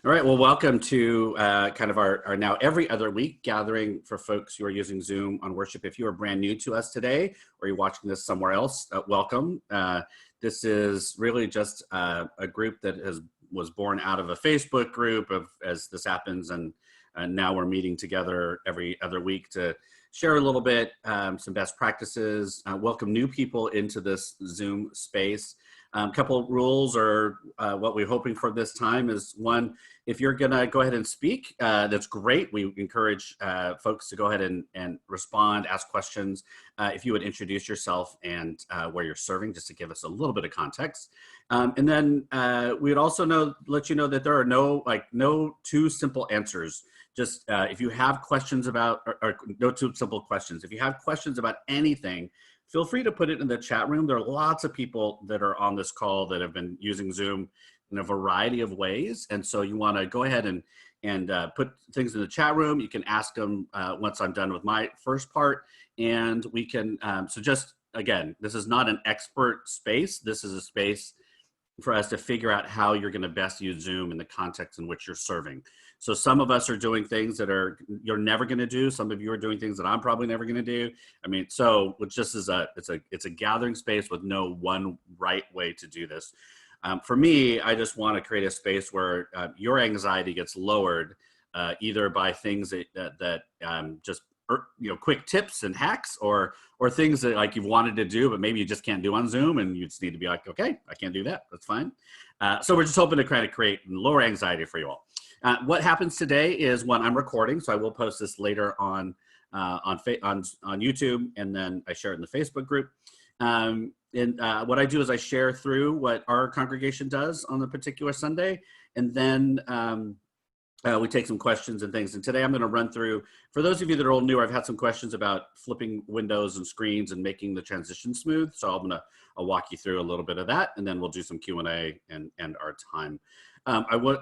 All right, well, welcome to kind of our now every other week gathering for folks who are using Zoom on worship. If you are brand new to us today or you're watching this somewhere else, welcome. This is really just a group that was born out of a Facebook group as this happens, and now we're meeting together every other week to share a little bit, some best practices, welcome new people into this Zoom space. Couple of rules or what we're hoping for this time is one, if you're gonna go ahead and speak, that's great. We encourage folks to go ahead and respond, ask questions. If you would introduce yourself and where you're serving, just to give us a little bit of context. And then we'd also let you know that there are no two simple answers. Just if you have questions about, or no two simple questions. If you have questions about anything, feel free to put it in the chat room. There are lots of people that are on this call that have been using Zoom in a variety of ways. And so you want to go ahead and put things in the chat room. You can ask them once I'm done with my first part. And we can, so just again, this is not an expert space. This is a space for us to figure out how you're going to best use Zoom in the context in which you're serving. So some of us are doing things that you're never going to do. Some of you are doing things that I'm probably never going to do. I mean, so it just is it's a gathering space with no one right way to do this. For me, I just want to create a space where your anxiety gets lowered, either by things that just quick tips and hacks, or things that like you've wanted to do, but maybe you just can't do on Zoom, and you just need to be like, okay, I can't do that. That's fine. So we're just hoping to kind of create lower anxiety for you all. What happens today is when I'm recording, so I will post this later on YouTube, and then I share it in the Facebook group. And what I do is I share through what our congregation does on the particular Sunday, and then we take some questions and things. And today I'm going to run through, for those of you that are old newer, I've had some questions about flipping windows and screens and making the transition smooth. So I'll walk you through a little bit of that, and then we'll do some Q&A and our time.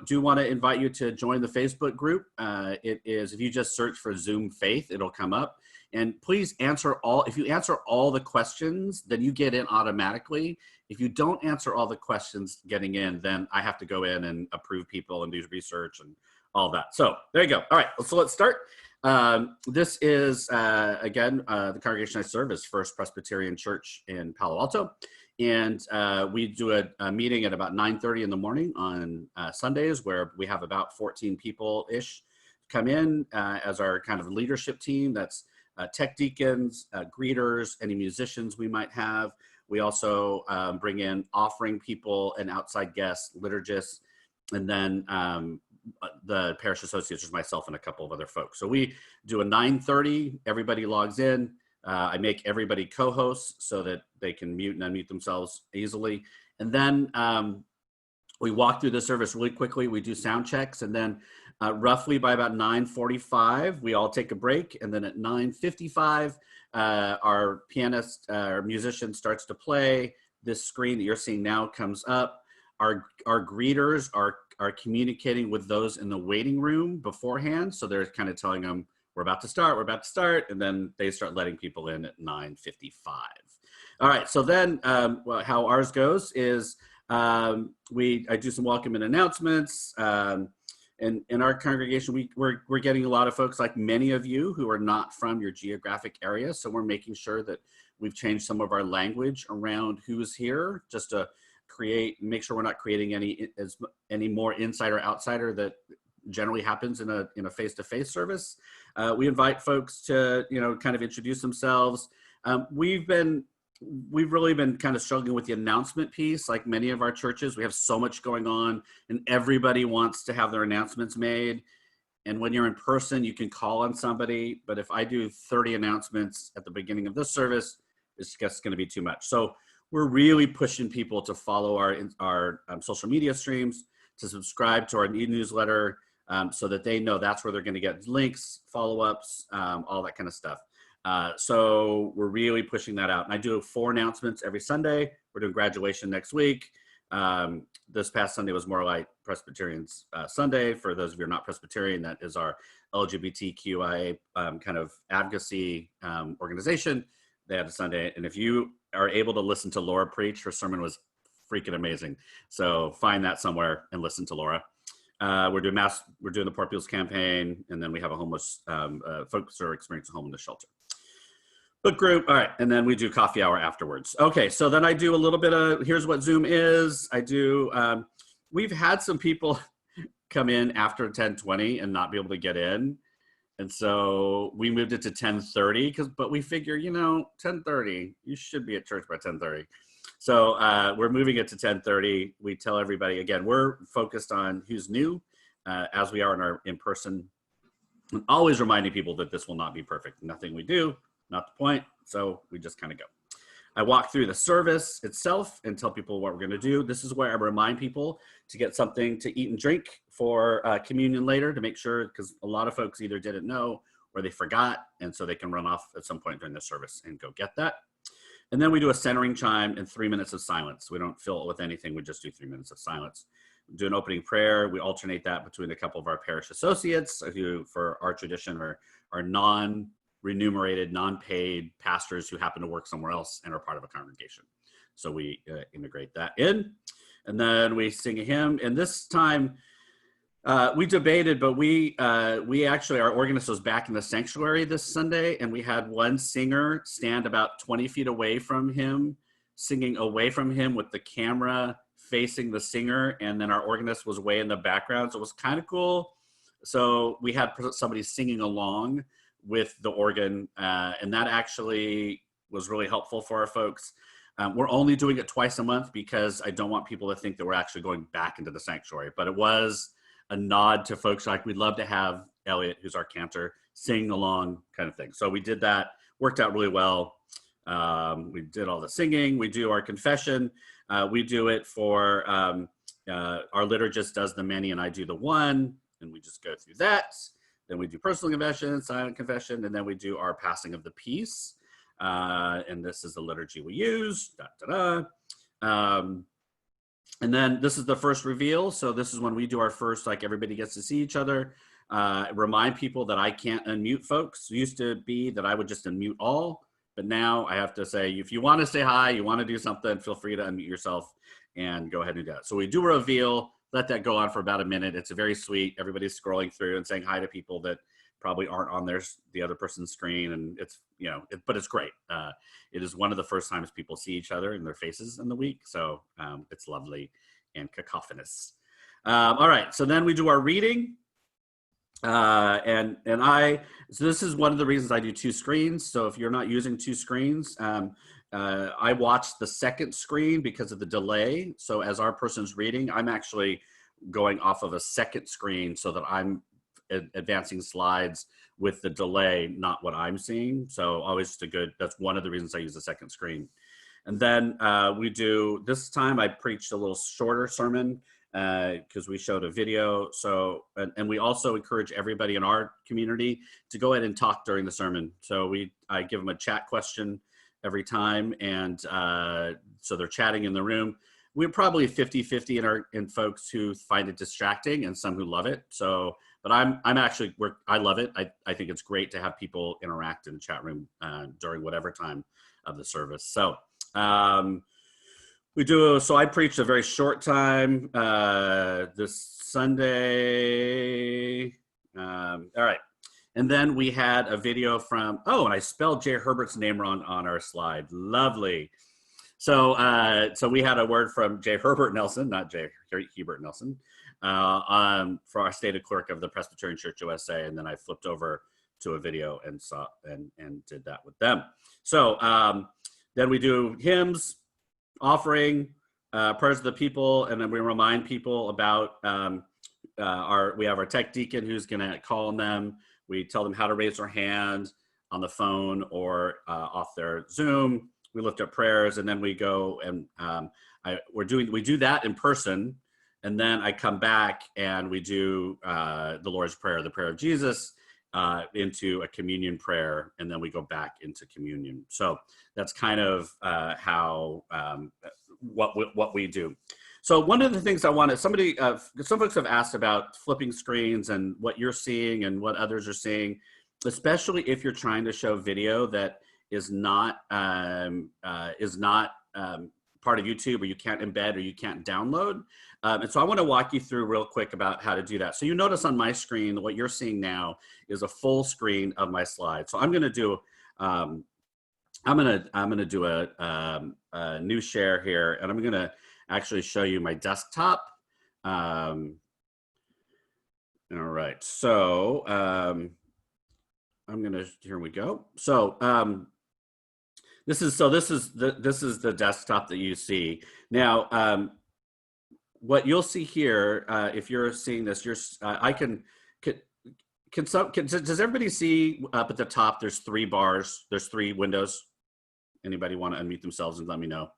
Do want to invite you to join the Facebook group. It is, if you just search for Zoom Faith, it'll come up. And please if you answer all the questions, then you get in automatically. If you don't answer all the questions getting in, then I have to go in and approve people and do research and all that. So there you go. All right, so let's start. This is, again, the congregation I serve is First Presbyterian Church in Palo Alto. And we do a meeting at about 9:30 in the morning on Sundays, where we have about 14 people-ish come in as our kind of leadership team. That's tech deacons, greeters, any musicians we might have. We also bring in offering people and outside guests, liturgists, and then the parish associates, myself and a couple of other folks. So we do a 9:30, everybody logs in. I make everybody co-hosts so that they can mute and unmute themselves easily. And then we walk through the service really quickly. We do sound checks, and then roughly by about 9:45, we all take a break. And then at 9:55, our pianist, our musician starts to play. This screen that you're seeing now comes up. Our greeters are communicating with those in the waiting room beforehand. So they're kind of telling them, we're about to start, and then they start letting people in at 9:55. All right, so then how ours goes is I do some welcome and announcements. And in our congregation, we're getting a lot of folks, like many of you, who are not from your geographic area. So we're making sure that we've changed some of our language around who's here, just to make sure we're not creating any more insider outsider that generally happens in a face-to-face service. We invite folks to kind of introduce themselves. We've really been kind of struggling with the announcement piece. Like many of our churches, we have so much going on, and everybody wants to have their announcements made. And when you're in person, you can call on somebody, but if I do 30 announcements at the beginning of this service, it's just going to be too much. So we're really pushing people to follow our social media streams, to subscribe to our e-newsletter, so that they know that's where they're going to get links, follow-ups, all that kind of stuff. So we're really pushing that out. And I do 4 announcements every Sunday. We're doing graduation next week. This past Sunday was more like Presbyterian's Sunday. For those of you who are not Presbyterian, that is our LGBTQIA kind of advocacy organization. They had a Sunday. And if you are able to listen to Laura preach, her sermon was freaking amazing. So find that somewhere and listen to Laura. We're doing the Poor People's Campaign, and then we have a homeless folks who are experiencing homeless shelter. Book group, all right, and then we do coffee hour afterwards. Okay, so then I do a little bit of, here's what Zoom is. I do, we've had some people come in after 10:20 and not be able to get in. And so we moved it to 10:30, but we figure, 10:30, you should be at church by 10:30. So we're moving it to 10:30. We tell everybody, again, we're focused on who's new, as we are in our in-person. I'm always reminding people that this will not be perfect. Nothing we do, not the point. So we just kind of go. I walk through the service itself and tell people what we're going to do. This is where I remind people to get something to eat and drink for communion later, to make sure, because a lot of folks either didn't know or they forgot, and so they can run off at some point during the service and go get that. And then we do a centering chime and 3 minutes of silence. We don't fill it with anything. We just do 3 minutes of silence. We do an opening prayer. We alternate that between a couple of our parish associates who, for our tradition, are non-remunerated, non-paid pastors who happen to work somewhere else and are part of a congregation. So we integrate that in. And then we sing a hymn. And this time, we debated, but we actually, our organist was back in the sanctuary this Sunday, and we had one singer stand about 20 feet away from him, singing away from him with the camera facing the singer, and then our organist was way in the background, so it was kind of cool. So we had somebody singing along with the organ, and that actually was really helpful for our folks. We're only doing it twice a month because I don't want people to think that we're actually going back into the sanctuary, but it was a nod to folks like, we'd love to have Elliot, who's our cantor, sing along kind of thing. So we did that, worked out really well. We did all the singing, we do our confession. We do it for, our liturgist does the many and I do the one, and we just go through that. Then we do personal confession, silent confession, and then we do our passing of the peace. And this is the liturgy we use, and then this is the first reveal. So this is when we do our first, like, everybody gets to see each other. Remind people that I can't unmute folks. It used to be that I would just unmute all, but now I have to say, if you want to say hi, you want to do something, feel free to unmute yourself and go ahead and do that. So we do a reveal, let that go on for about a minute. It's very sweet. Everybody's scrolling through and saying hi to people that probably aren't on the other person's screen, and it's, but it's great. It is one of the first times people see each other and their faces in the week, so it's lovely and cacophonous. All right, so then we do our reading, so this is one of the reasons I do two screens. So if you're not using two screens, I watch the second screen because of the delay. So as our person's reading, I'm actually going off of a second screen so that I'm advancing slides with the delay, not what I'm seeing. So always that's one of the reasons I use the second screen. And then we do, this time I preached a little shorter sermon because we showed a video. So, and we also encourage everybody in our community to go ahead and talk during the sermon. So I give them a chat question every time. And so they're chatting in the room. We're probably 50-50 in folks who find it distracting and some who love it. So, but I love it. I think it's great to have people interact in the chat room during whatever time of the service. So so I preached a very short time this Sunday. All right. And then we had a video from, and I spelled J. Herbert's name wrong on our slide. Lovely. So we had a word from J. Herbert Nelson, not J. Hebert Nelson, for our stated clerk of the Presbyterian Church USA. And then I flipped over to a video and did that with them. So then we do hymns, offering, prayers of the people, and then we remind people about we have our tech deacon who's going to call on them. We tell them how to raise their hand on the phone or off their Zoom. We lift up prayers, and then we go and we do that in person, and then I come back and we do the Lord's Prayer, the prayer of Jesus, into a communion prayer, and then we go back into communion. So that's kind of how what we do. So one of the things I wanted, some folks have asked about flipping screens and what you're seeing and what others are seeing, especially if you're trying to show video that is not part of YouTube, or you can't embed or you can't download. And so I want to walk you through real quick about how to do that. So you notice on my screen, what you're seeing now is a full screen of my slides. So I'm going to do, I'm going to do a new share here, and I'm going to actually show you my desktop. All right, so I'm going to, here we go. So this is the desktop that you see now. What you'll see here, if you're seeing this, does everybody see up at the top? There's 3 bars. There's 3 windows. Anybody want to unmute themselves and let me know?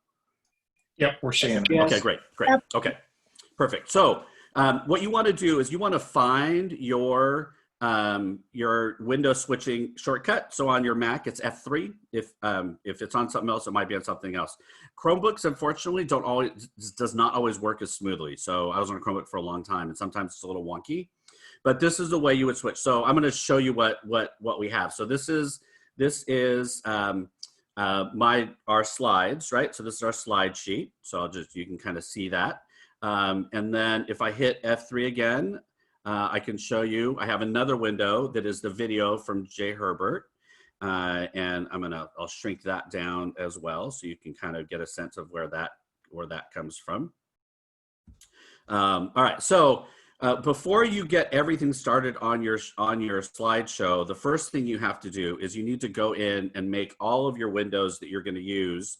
Yep, we're seeing. Yes. Okay, great. Yep. Okay, perfect. So what you want to do is you want to find your window switching shortcut. So on your Mac, it's F3. If it's on something else, it might be on something else. Chromebooks, unfortunately, does not always work as smoothly. So I was on a Chromebook for a long time, and sometimes it's a little wonky. But this is the way you would switch. So I'm going to show you what we have. So this is our slides, right? So this is our slide sheet. So you can kind of see that. And then if I hit F3 again, I can show you, I have another window that is the video from J. Hebert. And I'll shrink that down as well, so you can kind of get a sense of where that comes from. All right, so before you get everything started on your slideshow, the first thing you have to do is you need to go in and make all of your windows that you're going to use,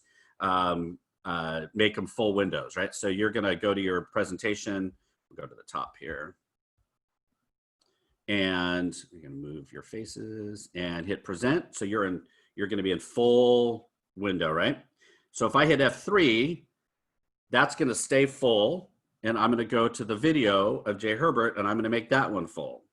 make them full windows, right? So you're going to go to your presentation, we'll go to the top here. And you're going to move your faces and hit present. So you're going to be in full window, right? So if I hit F3, that's going to stay full. And I'm going to go to the video of J. Hebert, and I'm going to make that one full.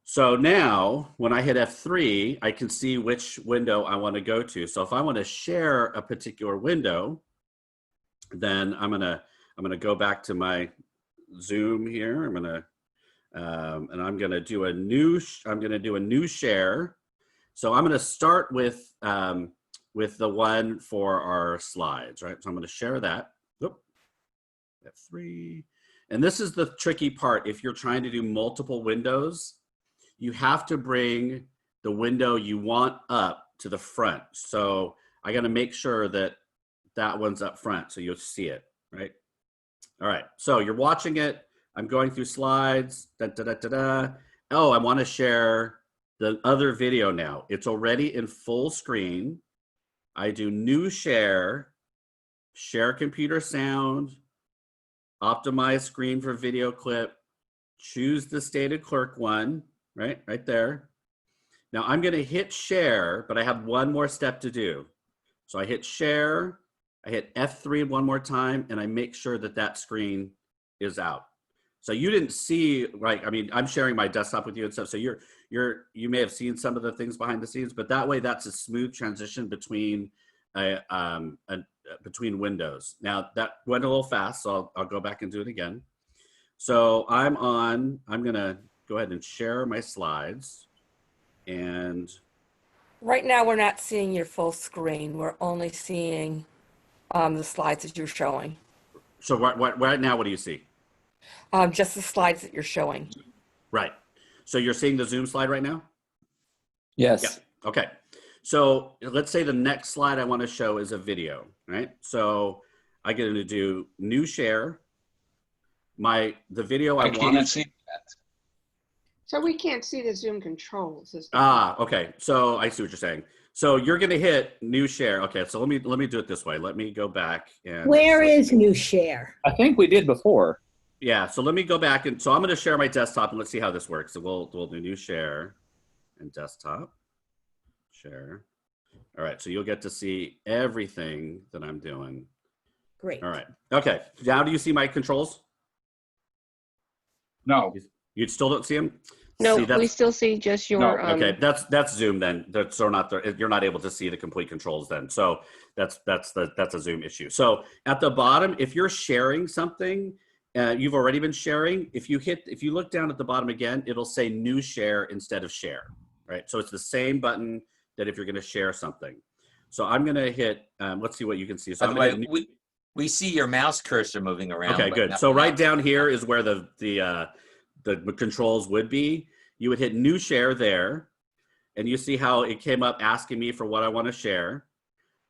So now when I hit F3, I can see which window I want to go to. So if I want to share a particular window, then I'm going to go back to my Zoom here. And I'm going to do a new share. So I'm going to start with the one for our slides, right? So I'm going to share that. Oop, F3. And this is the tricky part. If you're trying to do multiple windows, you have to bring the window you want up to the front. So I got to make sure that that one's up front so you'll see it, right? All right, so you're watching it. I'm going through slides. Oh, I want to share the other video now. It's already in full screen. I do new share, share computer sound, optimize screen for video clip, choose the stated clerk one, right there. Now I'm going to hit share, but I have one more step to do. So I hit share, I hit F3 one more time, and I make sure that that screen is out. So you didn't see, right? I mean, I'm sharing my desktop with you and stuff. So you may have seen some of the things behind the scenes, but that way that's a smooth transition between between windows. Now that went a little fast, so I'll go back and do it again. So I'm gonna go ahead and share my slides, and right now we're not seeing your full screen. We're only seeing the slides that you're showing. So right now, what do you see? Just the slides that you're showing. Right. So you're seeing the Zoom slide right now? Yes. Yeah. Okay. So let's say the next slide I want to show is a video, right? So I get to do new share. The video I want to see that. So we can't see the Zoom controls. Okay. So I see what you're saying. So you're going to hit new share. Okay. So let me do it this way. Let me go back and. Where is new share? I think we did before. Yeah. So let me go back and so I'm going to share my desktop and let's see how this works. So we'll do new share and desktop share. All right. So you'll get to see everything that I'm doing. Great. All right. Okay. Now do you see my controls? No. You still don't see them? No, see, we still see just your. No. Okay, that's Zoom then. You're not able to see the complete controls then. So that's a Zoom issue. So at the bottom, if you're sharing something, you've already been sharing. If you look down at the bottom again, it'll say new share instead of share, right? So it's the same button that if you're going to share something. So I'm going to hit. Let's see what you can see. So By the way, We see your mouse cursor moving around. Okay, but good. not So the right mouse. down here is where the controls would be. You would hit new share there, and you see how it came up asking me for what I want to share.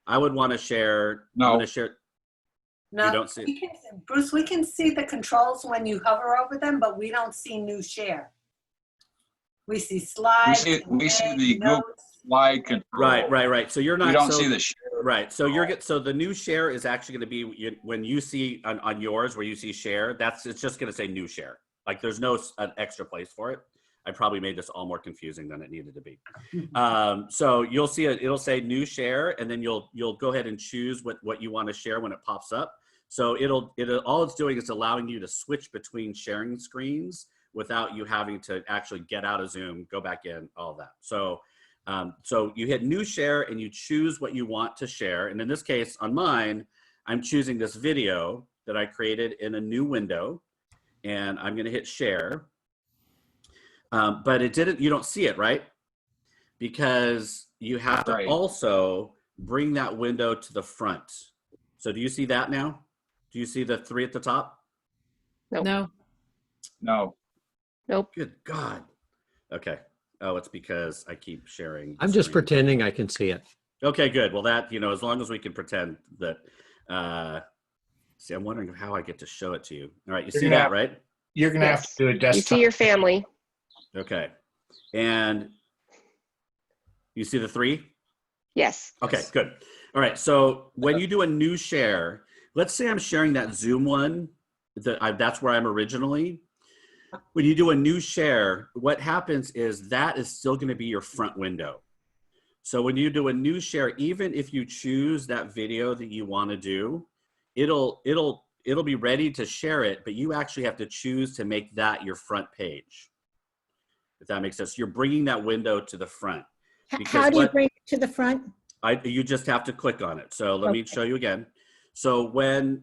I would want to share. No. I'm going to share. No, You don't see- we can, Bruce, we can see the controls when you hover over them, but we don't see new share. We see slides. We see embed, the Google notes. slide control. Right. So you're not. We don't so, see the share. Right. So so the new share is actually going to be when you see on yours where you see share. It's just going to say new share. Like there's no an extra place for it. I probably made this all more confusing than it needed to be. So you'll see it'll say new share, and then you'll go ahead and choose what you want to share when it pops up. So it'll all it's doing is allowing you to switch between sharing screens without you having to actually get out of Zoom, go back in, all of that. So so you hit new share and you choose what you want to share. And in this case, on mine, I'm choosing this video that I created in a new window, and I'm going to hit share. But you don't see it, right? Because you have to Right. also bring that window to the front. So do you see that now? Do you see the 3 at the top? Nope. No. Nope. Good God. Okay. Oh, it's because I keep sharing. the I'm just screen. pretending I can see it. Okay, good. Well, that, as long as we can pretend that, see, I'm wondering how I get to show it to you. All right. You You're see gonna that, have- right? You're going to have to do a You desktop. see your family. Okay. And you see the 3? Yes. Okay, good. All right. So when you do a new share, let's say I'm sharing that Zoom one, that's where I'm originally. When you do a new share, what happens is that is still going to be your front window. So when you do a new share, even if you choose that video that you want to do, it'll be ready to share it, but you actually have to choose to make that your front page. If that makes sense. You're bringing that window to the front. Because How do you bring it to the front? you just have to click on it. So let me show you again. So when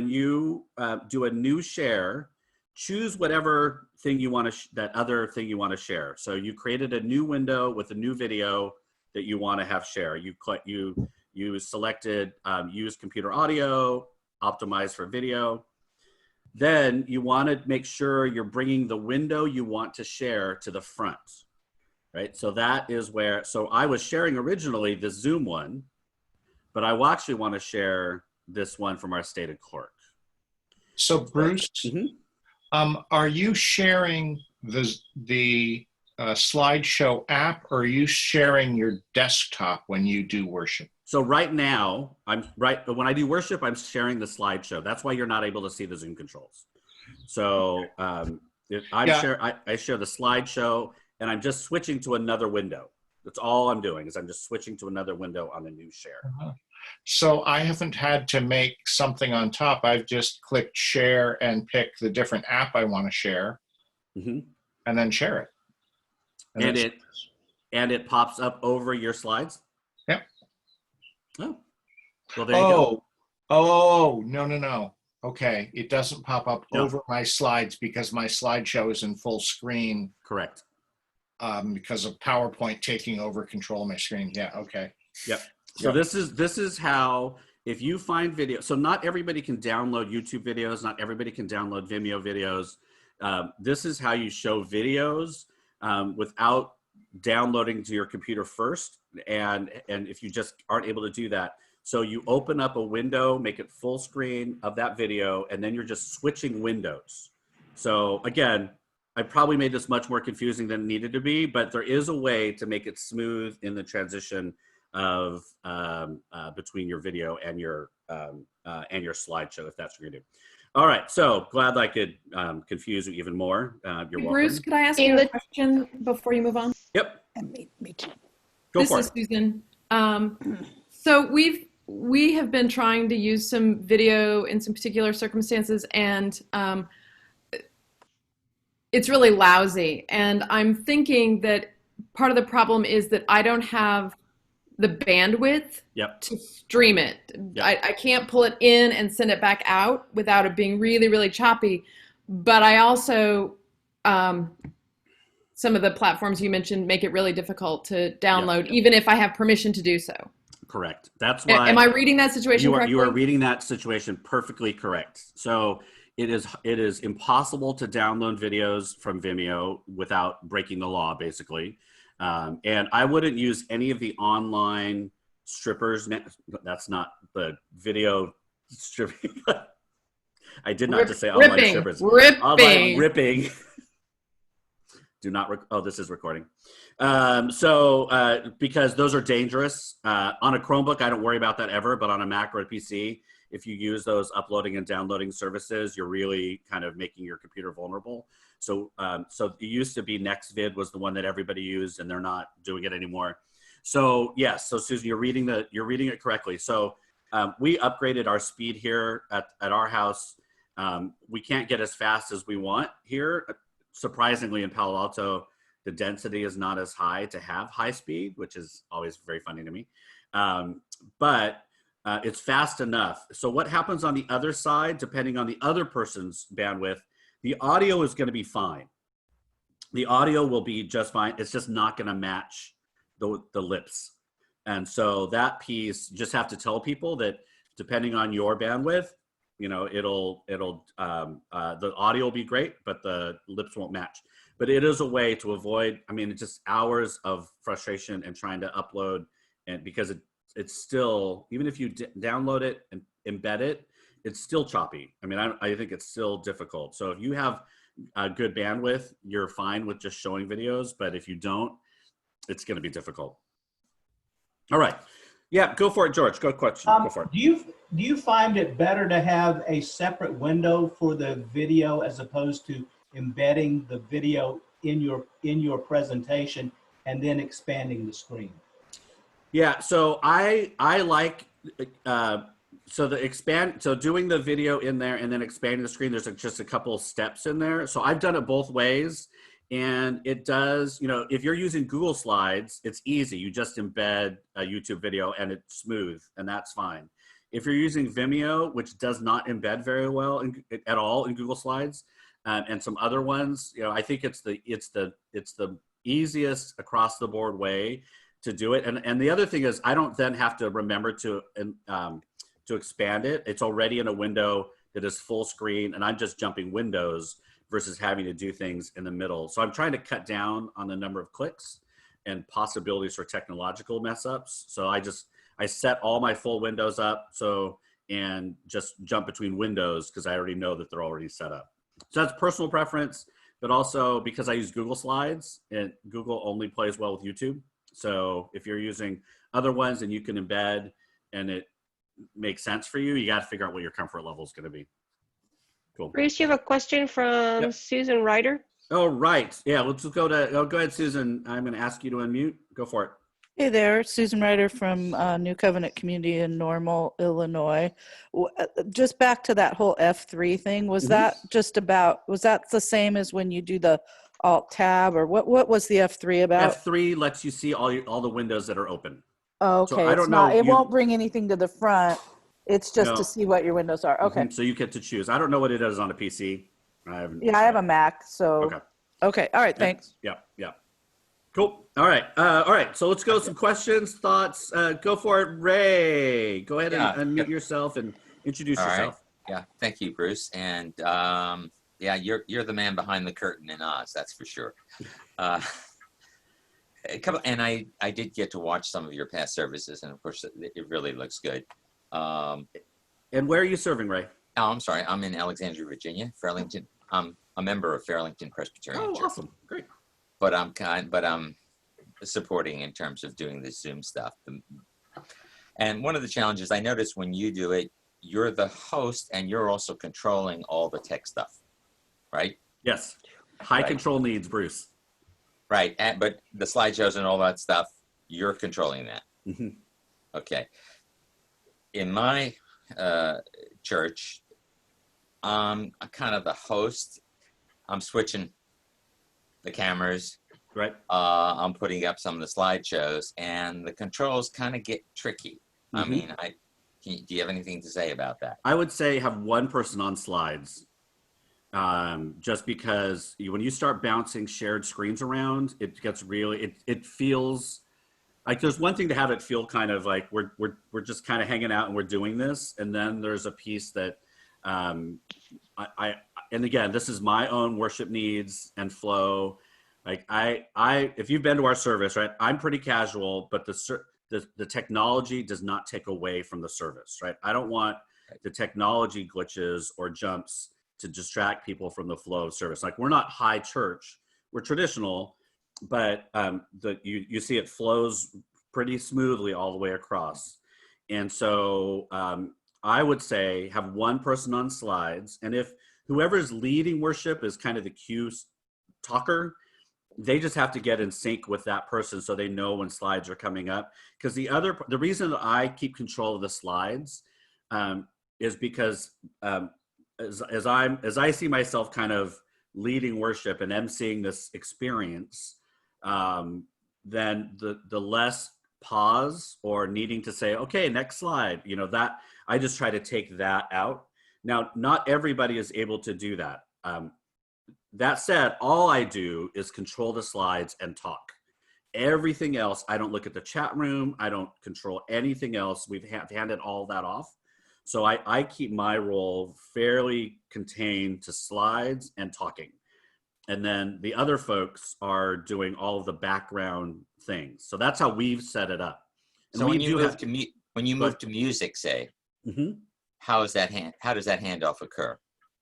you do a new share, choose whatever thing you want to, that other thing you want to share. So you created a new window with a new video that you want to have share. You selected use computer audio, optimize for video. Then you want to make sure you're bringing the window you want to share to the front. Right, so that is where, so I was sharing originally the Zoom one, but I actually want to share this one from our stated clerk. So Bruce, Mhm. are you sharing the slideshow app, or are you sharing your desktop when you do worship? So right now, when I do worship, I'm sharing the slideshow. That's why you're not able to see the Zoom controls. So I share the slideshow, and I'm just switching to another window. That's all I'm doing, is I'm just switching to another window on the new share. So I haven't had to make something on top. I've just clicked share and pick the different app I want to share, Mhm. and then share it. And it pops up over your slides? Yep. Oh, well, there you go. Oh, no. Okay, it doesn't pop up No. over my slides because my slideshow is in full screen Correct. because of PowerPoint taking over control of my screen. Yeah, okay. Yep. So Yep. this is how, if you find video, so not everybody can download YouTube videos, not everybody can download Vimeo videos. This is how you show videos without downloading to your computer first. And if you just aren't able to do that, so you open up a window, make it full screen of that video, and then you're just switching windows. So again, I probably made this much more confusing than it needed to be, but there is a way to make it smooth in the transition of between your video and your slideshow, if that's what you're gonna do. All right, so glad I could confuse you even more. You're welcome. Bruce, could I ask In you the- a question before you move on? Yep, Me too. go This for is it. Susan. So we have been trying to use some video in some particular circumstances, and it's really lousy. And I'm thinking that part of the problem is that I don't have the bandwidth Yep. to stream it. Yep. I can't pull it in and send it back out without it being really, really choppy. But I also, some of the platforms you mentioned make it really difficult to download, even if I have permission to do so. Correct. That's why. Am I reading that situation correctly? You are reading that situation perfectly correct. So it is impossible to download videos from Vimeo without breaking the law, basically. And I wouldn't use any of the online strippers. That's not the video stripping. I did not just say online strippers. Online ripping. Do not. Oh, this is recording. Because those are dangerous. On a Chromebook, I don't worry about that ever. But on a Mac or a PC, if you use those uploading and downloading services, you're really kind of making your computer vulnerable. So it used to be NextVid was the one that everybody used, and they're not doing it anymore. So yes, so Susan, you're reading it correctly. So we upgraded our speed here at our house. We can't get as fast as we want here. Surprisingly, in Palo Alto, the density is not as high to have high speed, which is always very funny to me. But it's fast enough. So what happens on the other side, depending on the other person's bandwidth, the audio is going to be fine. The audio will be just fine. It's just not going to match the lips. And so that piece, just have to tell people that depending on your bandwidth, you know, the audio will be great, but the lips won't match. But it is a way to avoid, I mean, it's just hours of frustration and trying to upload, and because it's still, even if you download it and embed it, it's still choppy. I mean, I think it's still difficult. So if you have a good bandwidth, you're fine with just showing videos, but if you don't, it's going to be difficult. All right. Yeah, go for it, George. Go question. Go for it. Do you find it better to have a separate window for the video as opposed to embedding the video in your presentation and then expanding the screen? Yeah, so I like so doing the video in there and then expanding the screen. There's just a couple steps in there. So I've done it both ways. And it does, you know, if you're using Google Slides, it's easy. You just embed a YouTube video and it's smooth, and that's fine. If you're using Vimeo, which does not embed very well at all in Google Slides, and some other ones, you know, I think it's the easiest across the board way to do it. And the other thing is, I don't then have to remember to expand it. It's already in a window that is full screen, and I'm just jumping windows versus having to do things in the middle. So I'm trying to cut down on the number of clicks and possibilities for technological mess ups. So I set all my full windows up and just jump between windows because I already know that they're already set up. So that's personal preference, but also because I use Google Slides, and Google only plays well with YouTube. So if you're using other ones and you can embed and it makes sense for you, you got to figure out what your comfort level is going to be. Cool. Bruce, you have a question from Susan Ryder? Oh, right. Yeah, let's go ahead, Susan. I'm going to ask you to unmute. Go for it. Hey there, Susan Ryder from New Covenant Community in Normal, Illinois. Just back to that whole F3 thing, was that the same as when you do the Alt Tab, or what was the F3 about? F3 lets you see all the windows that are open. Oh, okay. So I don't know. It won't bring anything to the front. It's just to see what your windows are. Okay. So you get to choose. I don't know what it is on a PC. I have a Mac, so. Okay. All right. Thanks. Yeah. Cool. All right. So let's go some questions, thoughts. Go for it, Ray. Go ahead and unmute yourself and introduce yourself. Right. Yeah. Thank you, Bruce. And you're the man behind the curtain in Oz. That's for sure. And I did get to watch some of your past services, and of course, it really looks good. And where are you serving, Ray? Oh, I'm sorry. I'm in Alexandria, Virginia, Fairlington. I'm a member of Fairlington Presbyterian Church. Awesome. Great. But I'm supporting in terms of doing the Zoom stuff. And one of the challenges I noticed when you do it, you're the host and you're also controlling all the tech stuff, right? Yes. High control needs, Bruce. Right. But the slideshows and all that stuff, you're controlling that. Mm-hmm. Okay. In my church, I'm kind of the host. I'm switching the cameras. Right. I'm putting up some of the slideshows, and the controls kind of get tricky. I mean, do you have anything to say about that? I would say have one person on slides, just because when you start bouncing shared screens around, it gets really, it feels like there's one thing to have it feel kind of like we're just kind of hanging out and we're doing this, and then there's a piece that I and again, this is my own worship needs and flow. Like if you've been to our service, right, I'm pretty casual, but the technology does not take away from the service, right? I don't want the technology glitches or jumps to distract people from the flow of service. Like we're not high church, we're traditional, but you see it flows pretty smoothly all the way across. And so I would say have one person on slides, and if whoever's leading worship is kind of the cue talker, they just have to get in sync with that person so they know when slides are coming up. Because the reason that I keep control of the slides is because as I see myself kind of leading worship and emceeing this experience, then the less pause or needing to say, okay, next slide, that I just try to take that out. Now, not everybody is able to do that. That said, all I do is control the slides and talk. Everything else, I don't look at the chat room. I don't control anything else. We've handed all that off. So I keep my role fairly contained to slides and talking. And then the other folks are doing all of the background things. So that's how we've set it up. And So when you move to music, say, how does that handoff occur?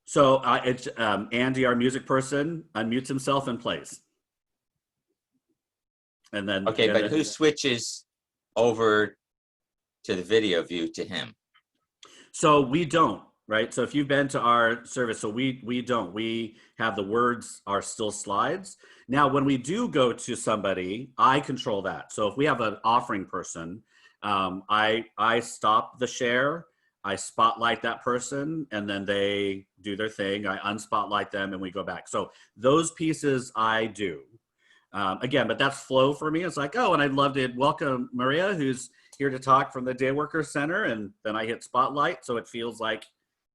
So it's Andy, our music person, unmutes himself and plays. And then but who switches over to the video view to him? So we don't, right? So if you've been to our service, so we don't. We have the words are still slides. Now, when we do go to somebody, I control that. So if we have an offering person, I stop the share. I spotlight that person, and then they do their thing. I unspotlight them, and we go back. So those pieces I do. Again, but that's flow for me. It's like, oh, and I'd love to welcome Maria, who's here to talk from the Day Worker Center, and then I hit spotlight, so it feels like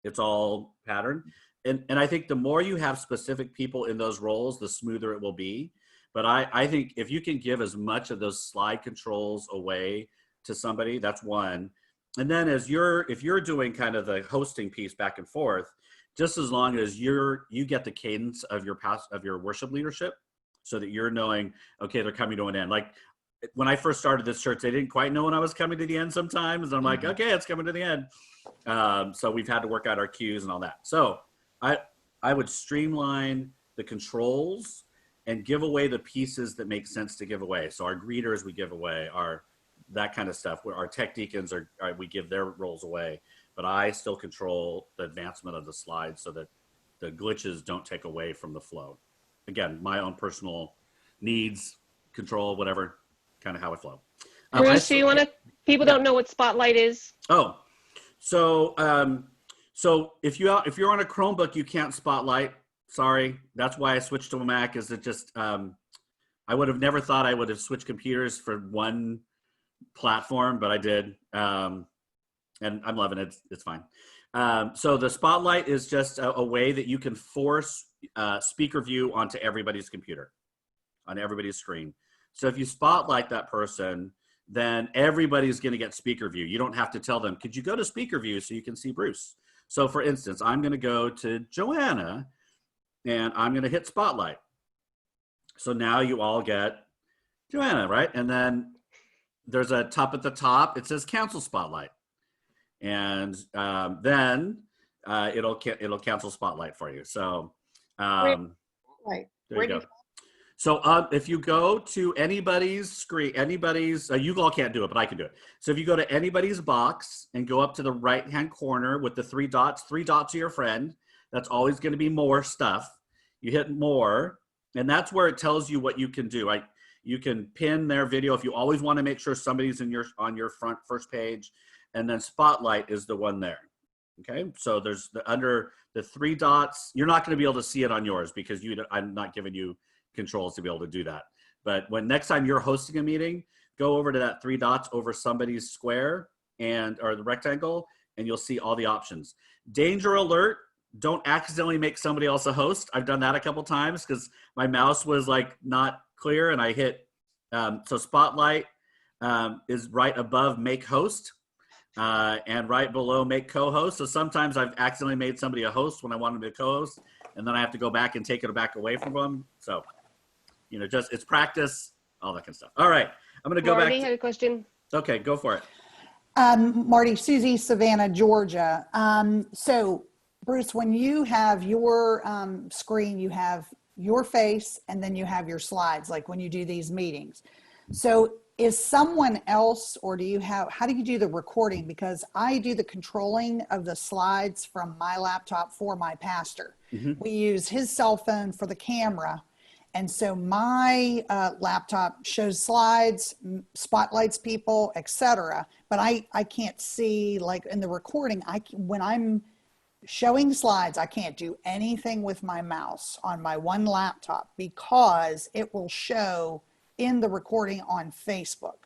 it's all patterned. And I think the more you have specific people in those roles, the smoother it will be. But I think if you can give as much of those slide controls away to somebody, that's one. And then if you're doing kind of the hosting piece back and forth, just as long as you get the cadence of your worship leadership, so that you're knowing, okay, they're coming to an end. Like when I first started this church, they didn't quite know when I was coming to the end sometimes. And I'm like, okay, it's coming to the end. So we've had to work out our cues and all that. So I would streamline the controls and give away the pieces that make sense to give away. So our greeters we give away, that kind of stuff. Our tech deacons we give their roles away, but I still control the advancement of the slides so that the glitches don't take away from the flow. Again, my own personal needs, control, whatever, kind of how it flow. Bruce, do you want to? People don't know what Spotlight is. Oh, so if you're on a Chromebook, you can't Spotlight. Sorry, that's why I switched to a Mac. Is it just I would have never thought I would have switched computers for one platform, but I did, and I'm loving it. It's fine. So the Spotlight is just a way that you can force speaker view onto everybody's computer, on everybody's screen. So if you spotlight that person, then everybody's going to get speaker view. You don't have to tell them, could you go to speaker view so you can see Bruce? So for instance, I'm going to go to Joanna and I'm going to hit spotlight. So now you all get Joanna, right? And then there's a top at the top. It says cancel spotlight. And then it'll cancel spotlight for you. So there you go. So if you go to anybody's screen, you all can't do it, but I can do it. So if you go to anybody's box and go up to the right-hand corner with the three dots are your friend. That's always going to be more stuff. You hit more, and that's where it tells you what you can do. You can pin their video if you always want to make sure somebody's on your first page, and then spotlight is the one there. Okay, so there's under the three dots. You're not going to be able to see it on yours because I'm not giving you controls to be able to do that. But next time you're hosting a meeting, go over to that three dots over somebody's square or the rectangle, and you'll see all the options. Danger alert. Don't accidentally make somebody else a host. I've done that a couple times because my mouse was like not clear and I hit, so spotlight, is right above make host and right below make co-host. So sometimes I've accidentally made somebody a host when I want them to be a co-host, and then I have to go back and take it back away from them. So, just it's practice, all that kind of stuff. All right, I'm going to go Marty back. had a question. Okay, go for it. Marty, Susie, Savannah, Georgia. So, Bruce, when you have your screen, you have your face and then you have your slides, like when you do these meetings. So is someone else, or how do you do the recording? Because I do the controlling of the slides from my laptop for my pastor. Mm-hmm. We use his cell phone for the camera. And so my laptop shows slides, spotlights people, etc. But I can't see, like in the recording, when I'm showing slides, I can't do anything with my mouse on my one laptop because it will show in the recording on Facebook.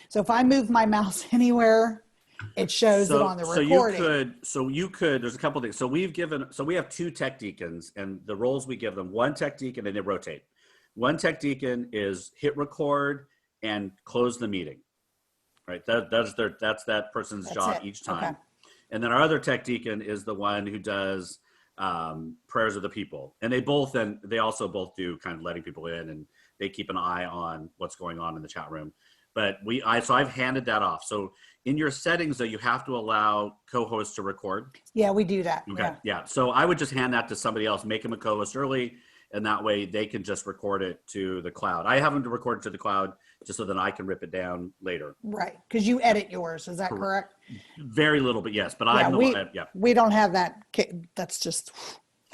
So if I move my mouse anywhere, it shows it on the recording. So you could, there's a couple of things. So we have 2 tech deacons, and the roles we give them, one tech deacon and they rotate. One tech deacon is hit record and close the meeting, right? That's that person's job each time. Okay. And then our other tech deacon is the one who does prayers of the people. And they also both do kind of letting people in, and they keep an eye on what's going on in the chat room. But so I've handed that off. So in your settings, though, you have to allow co-hosts to record. Yeah, we do that. Okay. Yeah. So I would just hand that to somebody else, make them a co-host early, and that way they can just record it to the cloud. I have them to record it to the cloud just so that I can rip it down later. Right. Because you edit yours. Is that correct? Very little, but yes. But we don't have that. That's just,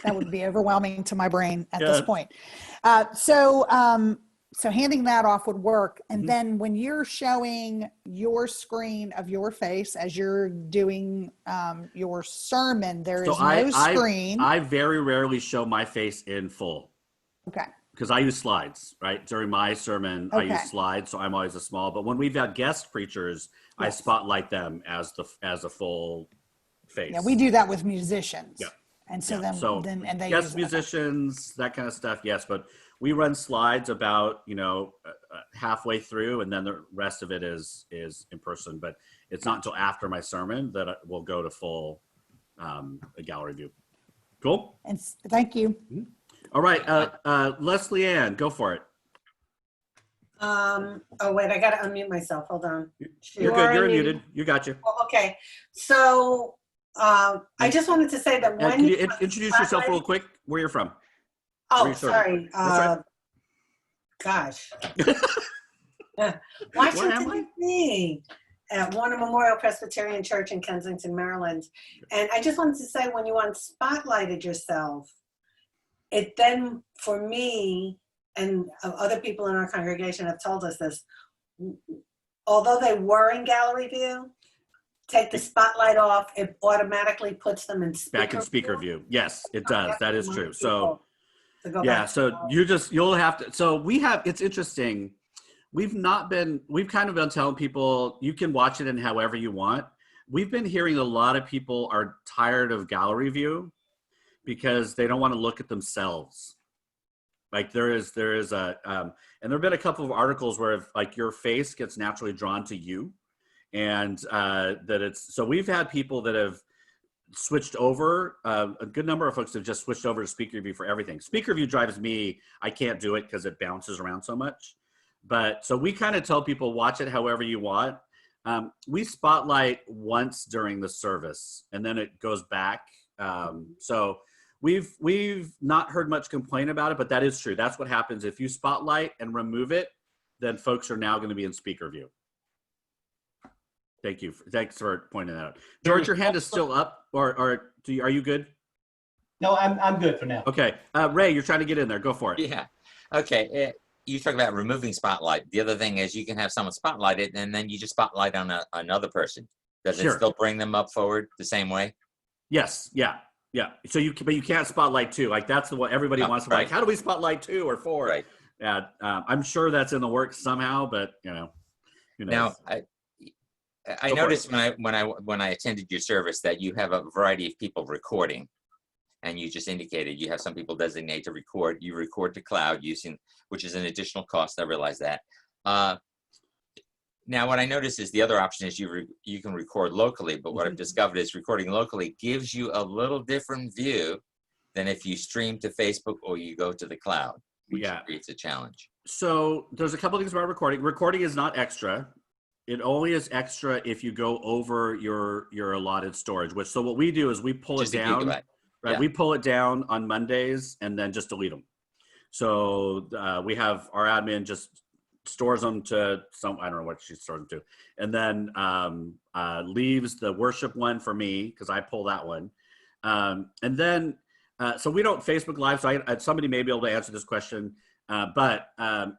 that would be overwhelming to my brain at this point. So handing that off would work. And then when you're showing your screen of your face as you're doing your sermon, there is no screen. I very rarely show my face in full. Okay. Because I use slides, right? During my sermon, I use slides, so I'm always a small. But when we've got guest preachers, I spotlight them as a full face. Yeah, we do that with musicians. Yeah. And so then they guest musicians, that kind of stuff, yes. But we run slides about halfway through, and then the rest of it is in person. But it's not until after my sermon that we'll go to full gallery view. Cool. And thank you. Mm-hmm. All right, Leslie Ann, go for it. Oh wait, I gotta unmute myself. Hold on. You're good. You're muted. You got you. Well, okay. So I just wanted to say that when can you introduce yourself real quick? Where you're from? Oh, sorry. Gosh. Washington, D.C. at Warner Memorial Presbyterian Church in Kensington, Maryland. And I just wanted to say, when you unspotlighted yourself, it then, for me, and other people in our congregation have told us this, although they were in gallery view, take the spotlight off, it automatically puts them in speaker view. Yes, it does. That is true. So yeah, so you'll have to, so it's interesting. We've kind of been telling people you can watch it in however you want. We've been hearing a lot of people are tired of gallery view because they don't want to look at themselves. Like there is a, and there've been a couple of articles where like your face gets naturally drawn to you, and so we've had people that have switched over. A good number of folks have just switched over to speaker view for everything. Speaker view drives me, I can't do it because it bounces around so much. But so we kind of tell people, watch it however you want. We spotlight once during the service and then it goes back. So we've not heard much complaint about it, but that is true. That's what happens. If you spotlight and remove it, then folks are now going to be in speaker view. Thank you. Thanks for pointing that out. George, your hand is still up, or are you good? No, I'm good for now. Okay. Ray, you're trying to get in there. Go for it. Yeah. Okay. You talk about removing spotlight. The other thing is you can have someone spotlighted and then you just spotlight on another person. Does it still bring them up forward the same way? Yes. Yeah. Yeah. So but you can't spotlight two. Like that's what everybody wants to like. How do we spotlight 2 or 4? Right. Yeah. I'm sure that's in the works somehow, but who knows? Now I noticed when I attended your service that you have a variety of people recording, and you just indicated you have some people designated to record. You record to cloud which is an additional cost. I realize that. Now, what I noticed is the other option is you can record locally, but what I've discovered is recording locally gives you a little different view than if you stream to Facebook or you go to the cloud, which creates a challenge. So there's a couple things about recording. Recording is not extra. It only is extra if you go over your allotted storage. So what we do is we pull it down. Right, yeah. We pull it down on Mondays and then just delete them. So we have our admin just stores them to some, I don't know what she stores them to, and then leaves the worship one for me because I pull that one. And then, so we don't Facebook Live, so somebody may be able to answer this question, but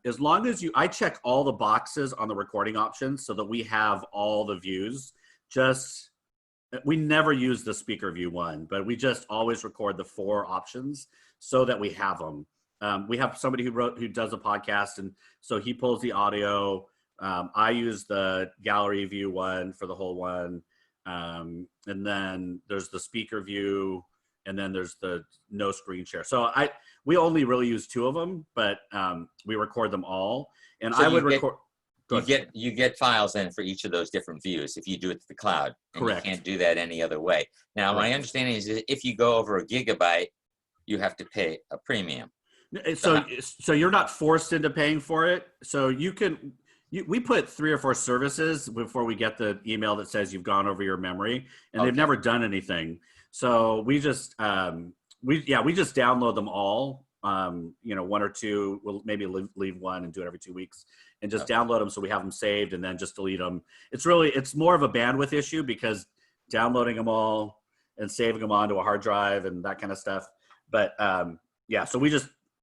as long as I check all the boxes on the recording options so that we have all the views. We never use the speaker view one, but we just always record the 4 options so that we have them. We have somebody who does a podcast, and so he pulls the audio. I use the gallery view one for the whole one. And then there's the speaker view, and then there's the no screen share. So we only really use 2 of them, but we record them all. And so I would record. You get files in for each of those different views if you do it to the cloud. And Correct. You can't do that any other way. Now, my understanding is that if you go over a gigabyte, you have to pay a premium. So you're not forced into paying for it. So we put 3 or 4 services before we get the email that says you've gone over your memory, and they've never done anything. So we just download them all. 1 or 2. We'll maybe leave one and do it every 2 weeks, and just download them so we have them saved, and then just delete them. It's more of a bandwidth issue because downloading them all and saving them onto a hard drive and that kind of stuff. But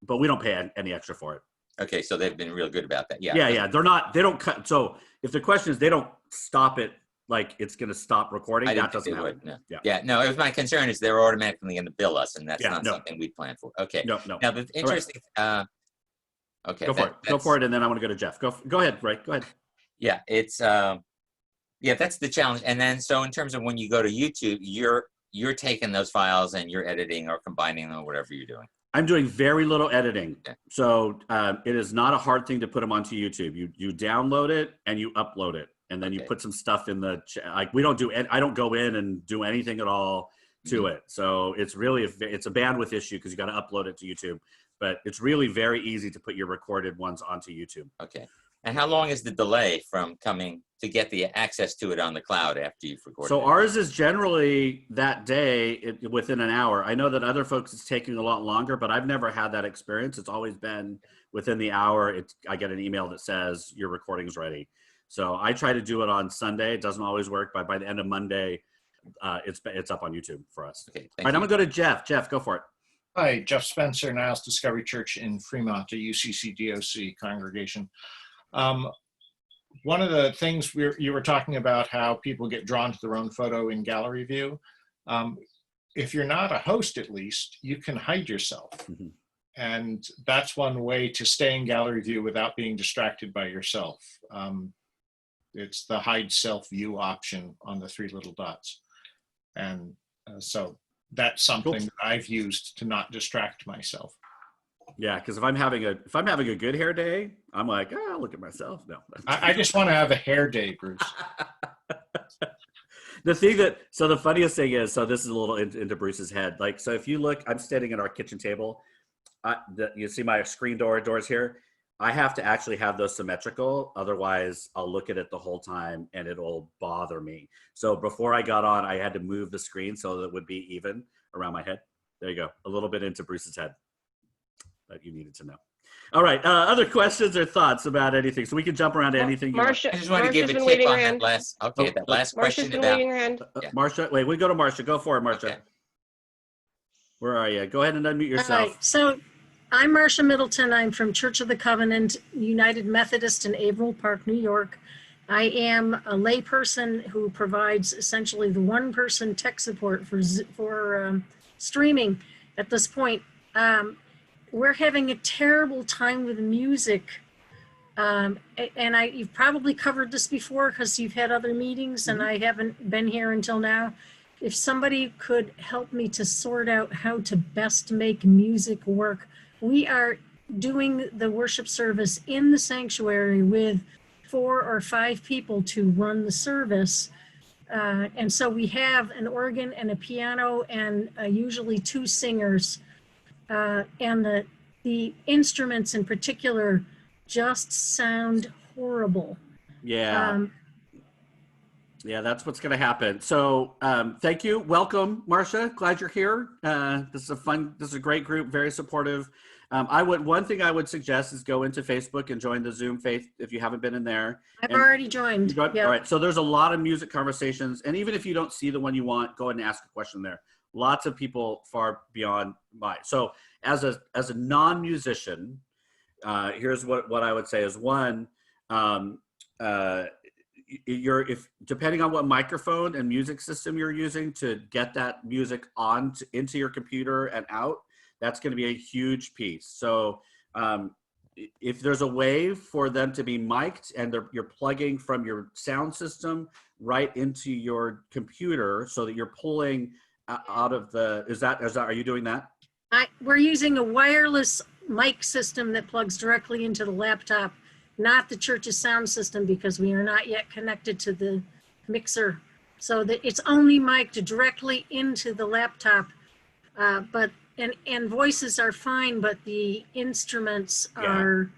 but we don't pay any extra for it. Okay, so they've been real good about that. Yeah. Yeah. They don't cut. So if the question is, they don't stop it, like it's going to stop recording. That doesn't happen. No. Yeah. No, it was my concern is they're automatically going to bill us, and that's not something we plan for. Okay. No. Now the interesting. Okay. Go for it, and then I want to go to Jeff. Go ahead, Ray. Go ahead. Yeah, it's that's the challenge. And then so in terms of when you go to YouTube, you're taking those files and you're editing or combining them or whatever you're doing. I'm doing very little editing. Okay. So it is not a hard thing to put them onto YouTube. You download it and you upload it, and then you put some stuff in the we don't do I don't go in and do anything at all to it. So it's really it's a bandwidth issue because you got to upload it to YouTube, but it's really very easy to put your recorded ones onto YouTube. Okay. And how long is the delay from coming to get the access to it on the cloud after you've recorded So it? ours is generally that day within an hour. I know that other folks it's taking a lot longer, but I've never had that experience. It's always been within the hour. I get an email that says your recording's ready. So I try to do it on Sunday. It doesn't always work, but by the end of Monday, it's up on YouTube for us. Okay, all right, I'm gonna go to Jeff. Jeff, go for it. Hi, Jeff Spencer, Niles Discovery Church in Fremont, a UCC DOC congregation. One of the things you were talking about how people get drawn to their own photo in gallery view. If you're not a host, at least, you can hide yourself. Mm-hmm. And that's one way to stay in gallery view without being distracted by yourself. It's the hide self view option on the 3 little dots. And so that's something that I've used to not distract myself. Yeah, because if I'm having a good hair day, I'm like, look at myself. No, I just want to have a hair day, Bruce. The funniest thing is, so this is a little into Bruce's head. Like, so if you look, I'm standing at our kitchen table. You see my screen doors here. I have to actually have those symmetrical. Otherwise, I'll look at it the whole time and it'll bother me. So before I got on, I had to move the screen so that it would be even around my head. There you go. A little bit into Bruce's head that you needed to know. All right. Other questions or thoughts about anything? So we can jump around to anything. Marsha, I just want to give a tip on that last. Okay, that last question about. Marsha, wait. We go to Marsha. Go for it, Marsha. Okay. Where are you? Go ahead and unmute yourself. All right. So I'm Marsha Middleton. I'm from Church of the Covenant United Methodist in Averill Park, New York. I am a layperson who provides essentially the one-person tech support for streaming at this point. We're having a terrible time with music. And you've probably covered this before because you've had other meetings and I haven't been here until now. If somebody could help me to sort out how to best make music work. We are doing the worship service in the sanctuary with 4 or 5 people to run the service. And so we have an organ and a piano and usually 2 singers. And the instruments in particular just sound horrible. Yeah. Yeah, that's what's going to happen. So thank you. Welcome, Marcia. Glad you're here. This is a great group, very supportive. One thing I would suggest is go into Facebook and join the Zoom Faith if you haven't been in there. I've already joined. All right. So there's a lot of music conversations. And even if you don't see the one you want, go ahead and ask a question there. Lots of people far beyond my. So as a non-musician, here's what I would say is one, depending on what microphone and music system you're using to get that music into your computer and out, that's going to be a huge piece. So if there's a way for them to be mic'd and you're plugging from your sound system right into your computer so that you're pulling out of are you doing that? We're using a wireless mic system that plugs directly into the laptop, not the church's sound system, because we are not yet connected to the mixer. So that it's only mic'd directly into the laptop. And voices are fine, but the instruments are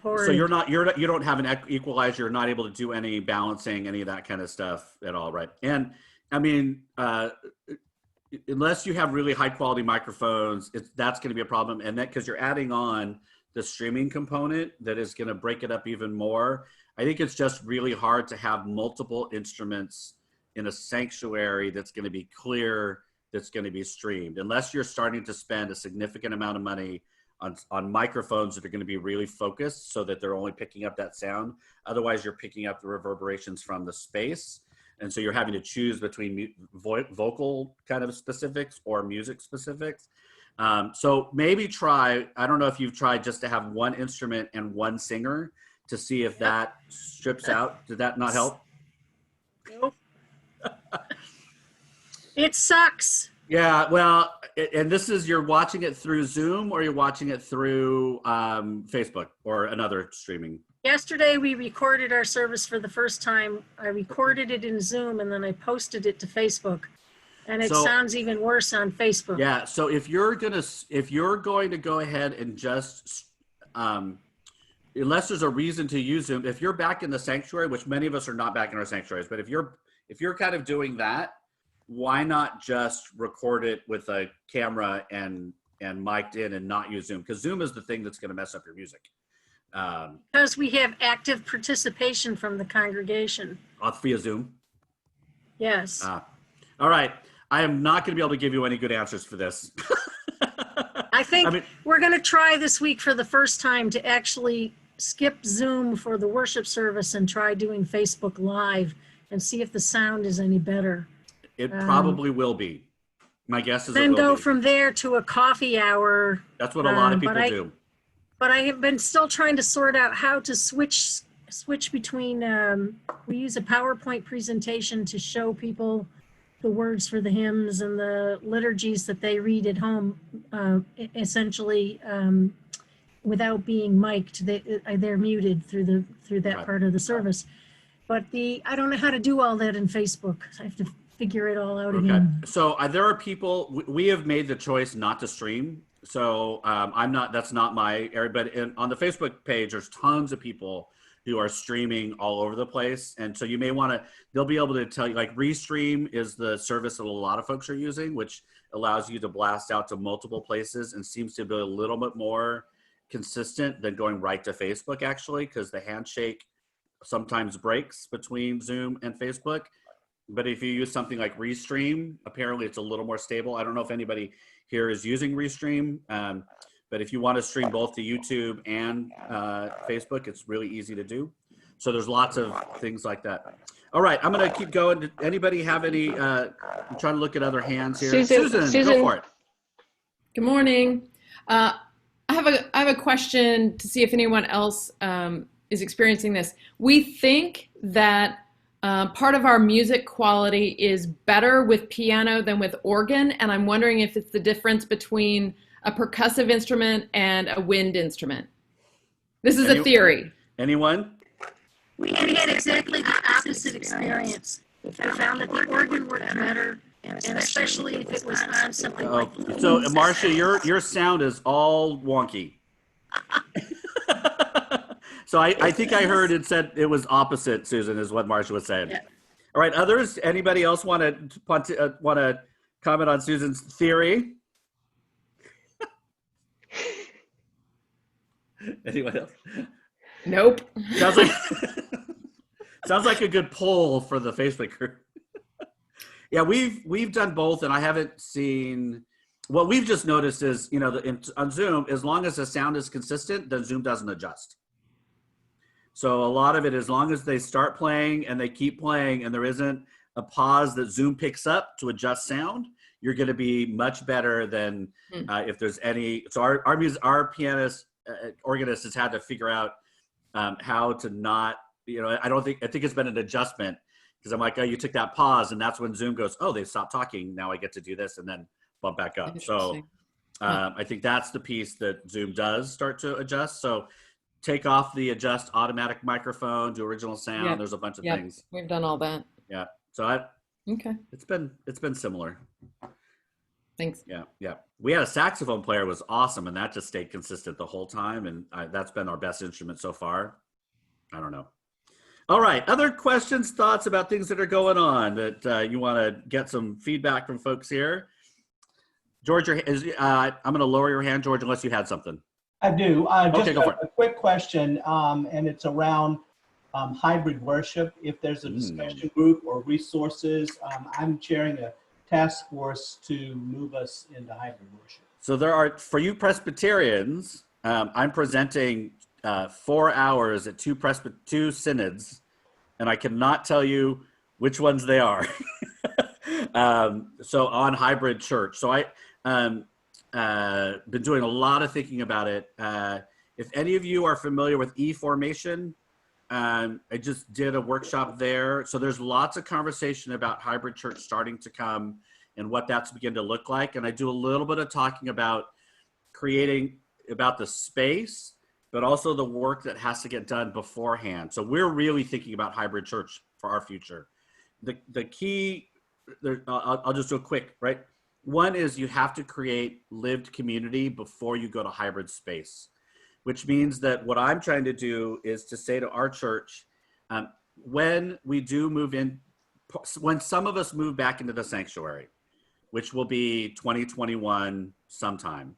horrid. So you don't have an equalizer, you're not able to do any balancing, any of that kind of stuff at all, right? And I mean, unless you have really high quality microphones, that's going to be a problem. And that because you're adding on the streaming component that is going to break it up even more. I think it's just really hard to have multiple instruments in a sanctuary that's going to be clear, that's going to be streamed, unless you're starting to spend a significant amount of money on microphones that are going to be really focused so that they're only picking up that sound. Otherwise, you're picking up the reverberations from the space. And so you're having to choose between vocal kind of specifics or music specifics. So maybe I don't know if you've tried just to have one instrument and one singer to see if that strips out. Did that not help? Nope. It sucks. Yeah, well, and you're watching it through Zoom or you're watching it through Facebook or another streaming? Yesterday, we recorded our service for the first time. I recorded it in Zoom and then I posted it to Facebook. And it sounds even worse on Facebook. Yeah, so if you're going to go ahead and just, unless there's a reason to use Zoom, if you're back in the sanctuary, which many of us are not back in our sanctuaries, but if you're kind of doing that, why not just record it with a camera and mic'd in and not use Zoom? Because Zoom is the thing that's going to mess up your music. Because we have active participation from the congregation. Via Zoom? Yes. All right. I am not going to be able to give you any good answers for this. I think we're going to try this week for the first time to actually skip Zoom for the worship service and try doing Facebook Live and see if the sound is any better. It probably will be. My guess is then it will go be. From there to a coffee hour. That's what a lot of people do. But I have been still trying to sort out how to switch between, we use a PowerPoint presentation to show people the words for the hymns and the liturgies that they read at home, essentially without being mic'd. They're muted through that part of the service. But I don't know how to do all that in Facebook. I have to figure it all out again. So there are people, we have made the choice not to stream. So that's not my area, but on the Facebook page, there's tons of people who are streaming all over the place. And so you may want to, they'll be able to tell you, like Restream is the service that a lot of folks are using, which allows you to blast out to multiple places and seems to be a little bit more consistent than going right to Facebook actually, because the handshake sometimes breaks between Zoom and Facebook. But if you use something like Restream, apparently it's a little more stable. I don't know if anybody here is using Restream, but if you want to stream both to YouTube and Facebook, it's really easy to do. So there's lots of things like that. All right, I'm going to keep going. Did anybody have any, I'm trying to look at other hands here. Susan, go for it. Good morning. I have a question to see if anyone else is experiencing this. We think that part of our music quality is better with piano than with organ, and I'm wondering if it's the difference between a percussive instrument and a wind instrument. This is a theory. Anyone? we had exactly the opposite experience. We found that the organ worked better, and especially if it was on something like. So Marcia, your sound is all wonky. So I think I heard it said it was opposite, Susan, is what Marcia was saying. Yeah. All right, others, anybody else want to comment on Susan's theory? Anyone else? Nope. Sounds like a good poll for the Facebook group. Yeah, we've done both, and I haven't seen. What we've just noticed is, you know, on Zoom, as long as the sound is consistent, then Zoom doesn't adjust. So a lot of it, as long as they start playing and they keep playing, and there isn't a pause that Zoom picks up to adjust sound, you're going to be much better than if there's any. So our pianist, organist has had to figure out how to not. You know, I think it's been an adjustment, because I'm like, oh, you took that pause, and that's when Zoom goes, oh, they stopped talking. Now I get to do this, and then bump back up. So I think that's the piece that Zoom does start to adjust. So take off the adjust automatic microphone, do original sound. Yep. There's a bunch of Yep. things. We've done all that. Yeah. So okay. It's been similar. Thanks. Yeah. We had a saxophone player, was awesome, and that just stayed consistent the whole time. And that's been our best instrument so far. I don't know. All right. Other questions, thoughts about things that are going on that you want to get some feedback from folks here? George, I'm going to lower your hand, George, unless you had something. I do. Just okay, go for it. A quick question, and it's around hybrid worship. If there's a discussion group or resources, I'm chairing a task force to move us into hybrid worship. So there are, for you Presbyterians, I'm presenting 4 hours at two synods, and I cannot tell you which ones they are. So on hybrid church. So I been doing a lot of thinking about it. If any of you are familiar with E-formation, I just did a workshop there. So there's lots of conversation about hybrid church starting to come and what that's begin to look like. And I do a little bit of talking about creating about the space, but also the work that has to get done beforehand. So we're really thinking about hybrid church for our future. The key, I'll just do a quick, right? One is you have to create lived community before you go to hybrid space, which means that what I'm trying to do is to say to our church, when we do move in, when some of us move back into the sanctuary, which will be 2021 sometime,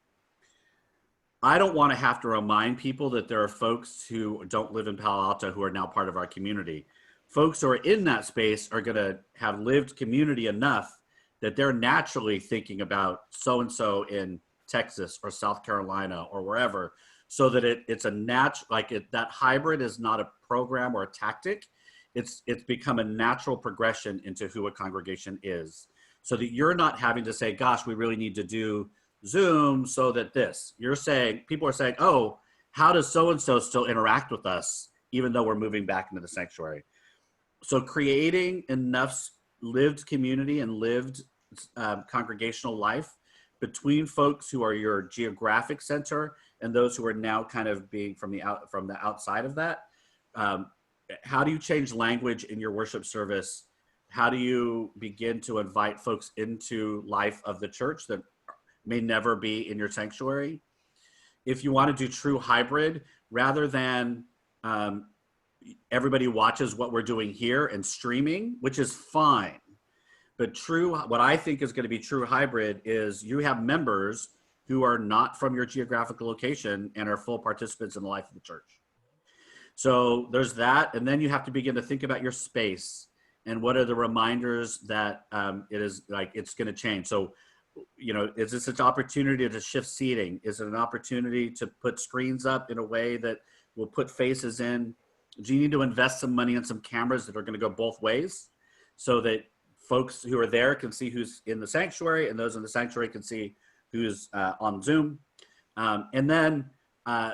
I don't want to have to remind people that there are folks who don't live in Palo Alto who are now part of our community. Folks who are in that space are going to have lived community enough that they're naturally thinking about so-and-so in Texas or South Carolina or wherever, so that it's a that hybrid is not a program or a tactic. It's become a natural progression into who a congregation is, so that you're not having to say, gosh, we really need to do Zoom so that this. People are saying, oh, how does so-and-so still interact with us even though we're moving back into the sanctuary? So creating enough lived community and lived congregational life between folks who are your geographic center and those who are now kind of being from the outside of that. How do you change language in your worship service? How do you begin to invite folks into life of the church that may never be in your sanctuary? If you want to do true hybrid, rather than everybody watches what we're doing here and streaming, which is fine. But what I think is going to be true hybrid is you have members who are not from your geographical location and are full participants in the life of the church. So there's that. And then you have to begin to think about your space and what are the reminders that it is like it's going to change. So, you know, is this an opportunity to shift seating? Is it an opportunity to put screens up in a way that will put faces in? Do you need to invest some money in some cameras that are going to go both ways so that folks who are there can see who's in the sanctuary and those in the sanctuary can see who's on Zoom? And then,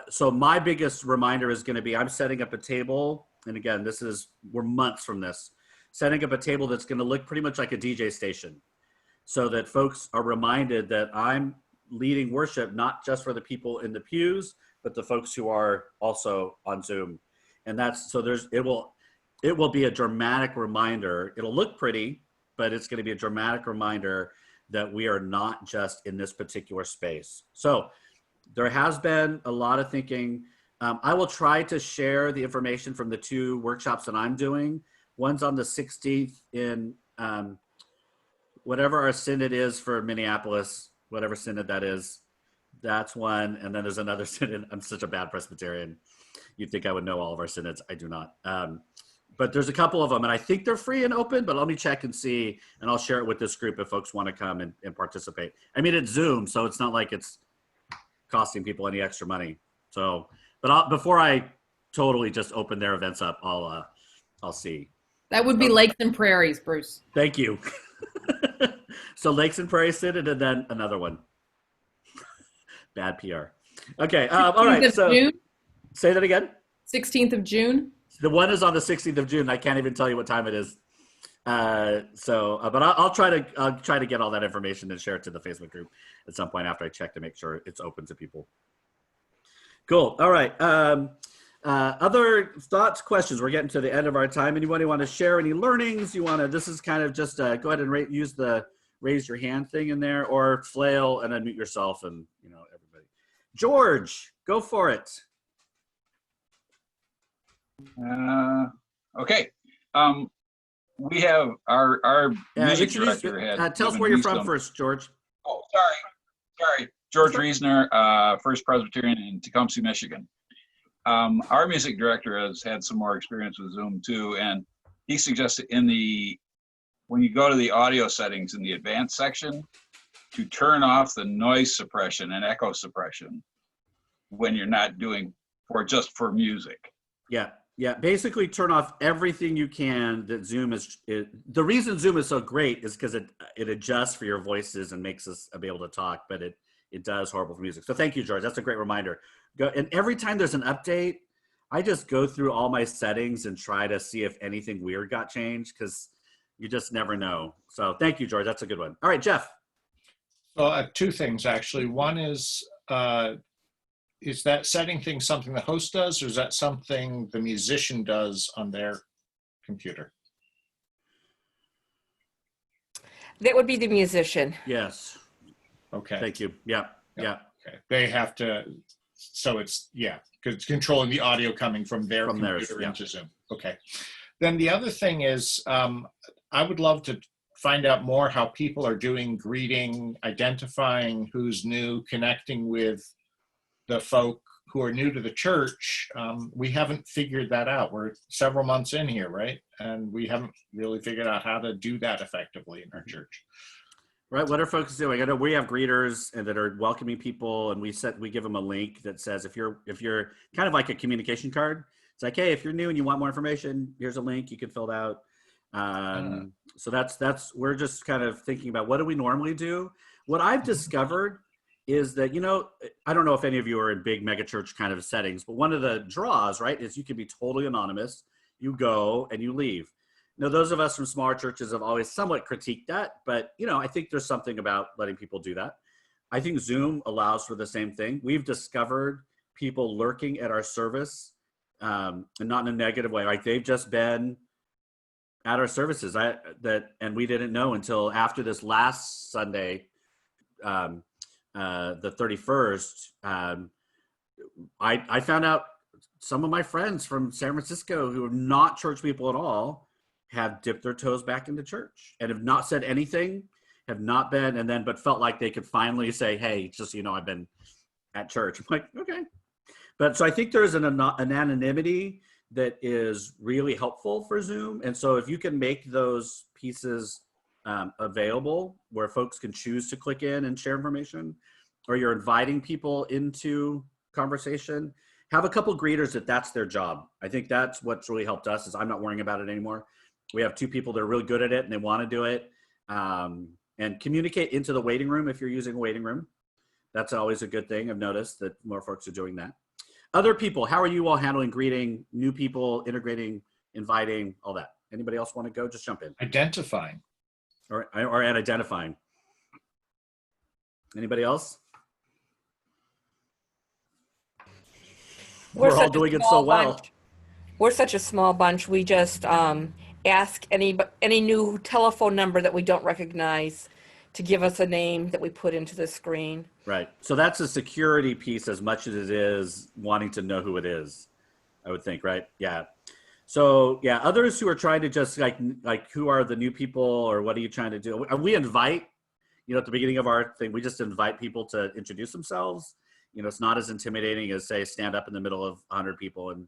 so my biggest reminder is going to be, I'm setting up a table. And again, we're months from this, setting up a table that's going to look pretty much like a DJ station so that folks are reminded that I'm leading worship, not just for the people in the pews, but the folks who are also on Zoom. And that's, so it will be a dramatic reminder. It'll look pretty, but it's going to be a dramatic reminder that we are not just in this particular space. So there has been a lot of thinking. I will try to share the information from the 2 workshops that I'm doing. One's on the 16th in whatever our synod is for Minneapolis, whatever synod that is. That's one. And then there's another synod. I'm such a bad Presbyterian. You'd think I would know all of our synods. I do not. But there's a couple of them, and I think they're free and open, but let me check and see, and I'll share it with this group if folks want to come and participate. I mean, it's Zoom, so it's not like it's costing people any extra money. So, but before I totally just open their events up, I'll see. That would be Lakes and Prairies, Bruce. Thank you. So Lakes and Prairie Synod, and then another one. Bad PR. Okay. All right. So June? Say that again. 16th of June. The one is on the 16th of June. I can't even tell you what time it is. But I'll try to get all that information and share it to the Facebook group at some point after I check to make sure it's open to people. Cool. All right. Other thoughts, questions? We're getting to the end of our time. Anybody want to share any learnings? This is kind of just go ahead and use the raise your hand thing in there, or flail and unmute yourself, and everybody. George, go for it. Okay. We have our music director had tell us where you're from first, George. Oh, sorry. George Reisner, First Presbyterian in Tecumseh, Michigan. Our music director has had some more experience with Zoom too, and he suggested when you go to the audio settings in the advanced section, to turn off the noise suppression and echo suppression when you're not doing just for music. Yeah. Basically turn off everything you can that Zoom is. The reason Zoom is so great is because it adjusts for your voices and makes us be able to talk, but it does horrible for music. So thank you, George. That's a great reminder. And every time there's an update, I just go through all my settings and try to see if anything weird got changed, because you just never know. So thank you, George. That's a good one. All right, Jeff. So 2 things, actually. One is that setting thing something the host does, or is that something the musician does on their computer? That would be the musician. Yes. Okay. Thank you. Yeah. Okay. They have to, so it's, because it's controlling the audio coming from their computer into Zoom. Okay. Then the other thing is, I would love to find out more how people are doing greeting, identifying who's new, connecting with the folk who are new to the church. We haven't figured that out. We're several months in here, right? And we haven't really figured out how to do that effectively in our church. Right. What are folks doing? I know we have greeters and that are welcoming people, and we give them a link that says if you're kind of like a communication card. It's like, hey, if you're new and you want more information, here's a link, you can fill it out. So that's we're just kind of thinking about, what do we normally do? What I've discovered is that, I don't know if any of you are in big megachurch kind of settings, but one of the draws, right, is you can be totally anonymous. You go and you leave. Now, those of us from smaller churches have always somewhat critiqued that, but I think there's something about letting people do that. I think Zoom allows for the same thing. We've discovered people lurking at our service, and not in a negative way. Like, they've just been at our services and we didn't know until after this last Sunday, the 31st. I found out some of my friends from San Francisco who are not church people at all have dipped their toes back into church and have not said anything, have not been, but felt like they could finally say, hey, just so you know, I've been at church. I'm like, okay. But so I think there's an anonymity that is really helpful for Zoom. And so if you can make those pieces available where folks can choose to click in and share information, or you're inviting people into conversation, have a couple greeters that's their job. I think that's what's really helped us, is I'm not worrying about it anymore. We have 2 people that are really good at it and they want to do it. And communicate into the waiting room if you're using a waiting room. That's always a good thing. I've noticed that more folks are doing that. Other people, how are you all handling greeting, new people, integrating, inviting, all that? Anybody else want to go? Just jump in. Identifying. Or at identifying. Anybody else? We're all doing it so well. we're such a small bunch, we just ask any new telephone number that we don't recognize to give us a name that we put into the screen. Right. So that's a security piece as much as it is wanting to know who it is, I would think, right? Yeah. So yeah, others who are trying to just like who are the new people or what are you trying to do? We invite, at the beginning of our thing, we just invite people to introduce themselves. It's not as intimidating as say stand up in the middle of 100 people and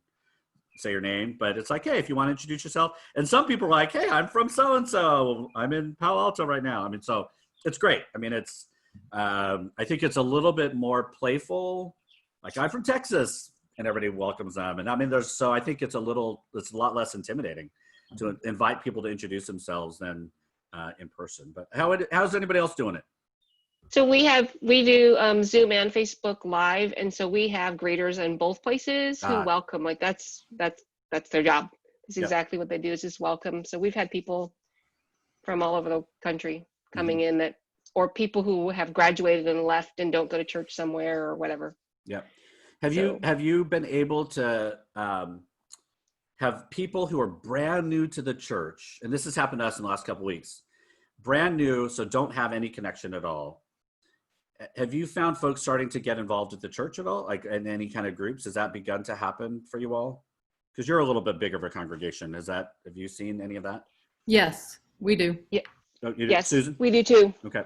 say your name, but it's like, hey, if you want to introduce yourself. And some people are like, hey, I'm from so-and-so. I'm in Palo Alto right now. So it's great. It's, I think it's a little bit more playful. Like I'm from Texas and everybody welcomes them. And I think it's a lot less intimidating to invite people to introduce themselves than in person. But how's anybody else doing it? So we do Zoom and Facebook Live, and so we have graders in both places who welcome. Like that's their job. It's exactly what they do, is just welcome. So we've had people from all over the country coming in or people who have graduated and left and don't go to church somewhere or whatever. Yeah. Have you been able to have people who are brand new to the church, and this has happened to us in the last couple of weeks, brand new, so don't have any connection at all. Have you found folks starting to get involved at the church at all, like in any kind of groups? Has that begun to happen for you all? Because you're a little bit bigger of a congregation. Have you seen any of that? Yes, we do. Yeah. Oh, you yes, Susan? We do too. Okay.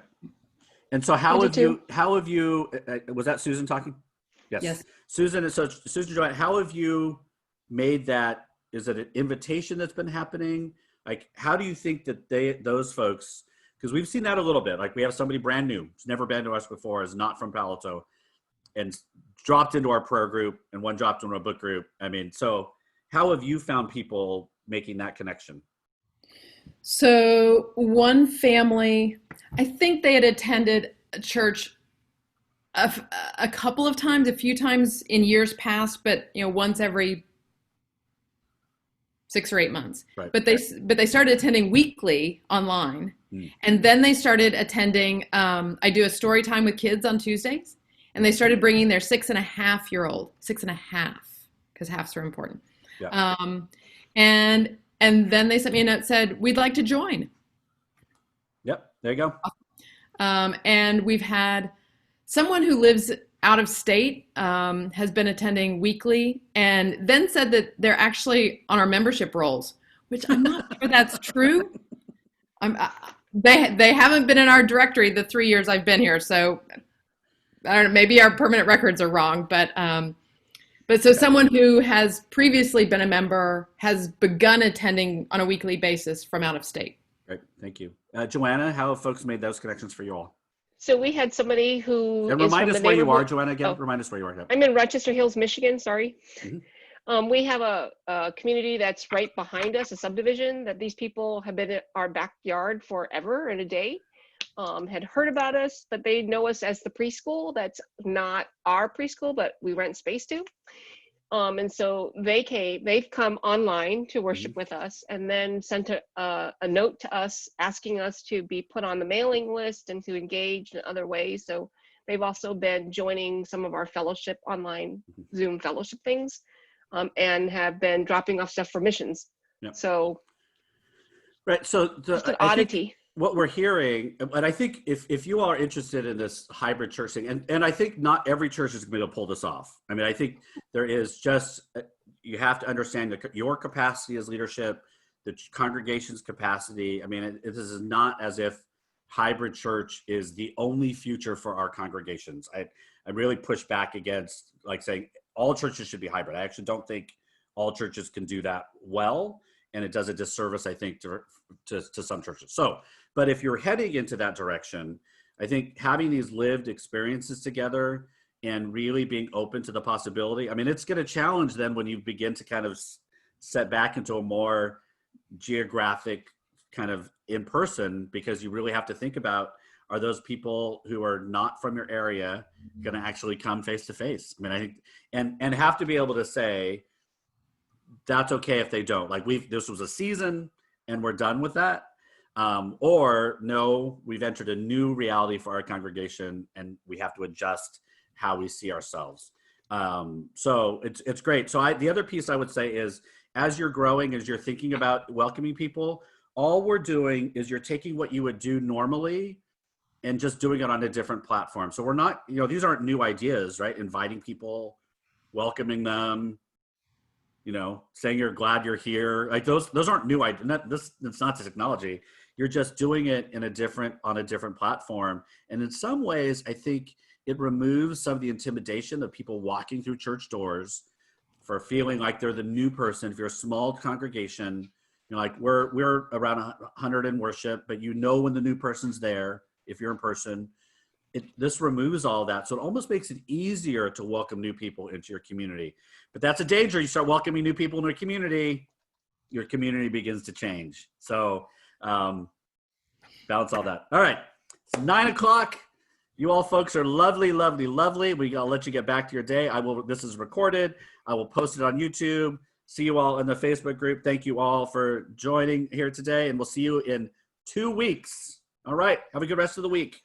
And so how have you, was that Susan talking? Yes. Yes. Susan, Joanne, how have you made that, is it an invitation that's been happening? Like, how do you think that those folks, because we've seen that a little bit, like we have somebody brand new, who's never been to us before, is not from Palo Alto, and dropped into our prayer group, and one dropped into a book group. So how have you found people making that connection? So one family, I think they had attended a church a couple of times, a few times in years past, but once every 6 or 8 months. Right. But they started attending weekly online, and then they started attending. I do a story time with kids on Tuesdays, and they started bringing their 6.5-year-old, 6.5, because halves are important. Yeah. And then they sent me a note, said, we'd like to join. Yep, there you go. And we've had someone who lives out of state has been attending weekly, and then said that they're actually on our membership rolls, which I'm not sure that's true. They haven't been in our directory the 3 years I've been here, so I don't know, maybe our permanent records are wrong, but so someone who has previously been a member has begun attending on a weekly basis from out of state. Great, thank you. Joanna, how have folks made those connections for you all? So we had somebody who and is remind from us the where you are, neighborhood- Joanna, again. Oh. Remind us where you are. I'm in Rochester Hills, Michigan, sorry. Mhm. We have a community that's right behind us, a subdivision that these people have been in our backyard forever and a day. Had heard about us, but they know us as the preschool. That's not our preschool, but we rent space to. And so they've come online to worship with us, and then sent a note to us asking us to be put on the mailing list and to engage in other ways. So they've also been joining some of our fellowship online Zoom fellowship things, and have been dropping off stuff for missions. Yep. So right. So just an I think oddity. what we're hearing, and I think if you all are interested in this hybrid church thing, and I think not every church is going to be able to pull this off. I think there is just, you have to understand your capacity as leadership, the congregation's capacity. This is not as if hybrid church is the only future for our congregations. I really push back against like saying all churches should be hybrid. I actually don't think all churches can do that well, and it does a disservice, I think, to some churches. So, but if you're heading into that direction, I think having these lived experiences together and really being open to the possibility, it's going to challenge them when you begin to kind of set back into a more geographic kind of in person, because you really have to think about, are those people who are not from your area going to actually come face to face? I think, and have to be able to say, that's okay if they don't. Like this was a season and we're done with that. Or no, we've entered a new reality for our congregation and we have to adjust how we see ourselves. So it's great. So the other piece I would say is, as you're growing, as you're thinking about welcoming people, all we're doing is you're taking what you would do normally and just doing it on a different platform. So we're not, these aren't new ideas, right? Inviting people, welcoming them, saying you're glad you're here. Like those aren't new ideas. It's not the technology. You're just doing it on a different platform. And in some ways, I think it removes some of the intimidation of people walking through church doors for feeling like they're the new person. If you're a small congregation, like we're around 100 in worship, but when the new person's there, if you're in person, this removes all that. So it almost makes it easier to welcome new people into your community. But that's a danger. You start welcoming new people into your community begins to change. So balance all that. All right, it's 9 o'clock. You all folks are lovely, lovely, lovely. I'll let you get back to your day. This is recorded. I will post it on YouTube. See you all in the Facebook group. Thank you all for joining here today, and we'll see you in 2 weeks. All right, have a good rest of the week.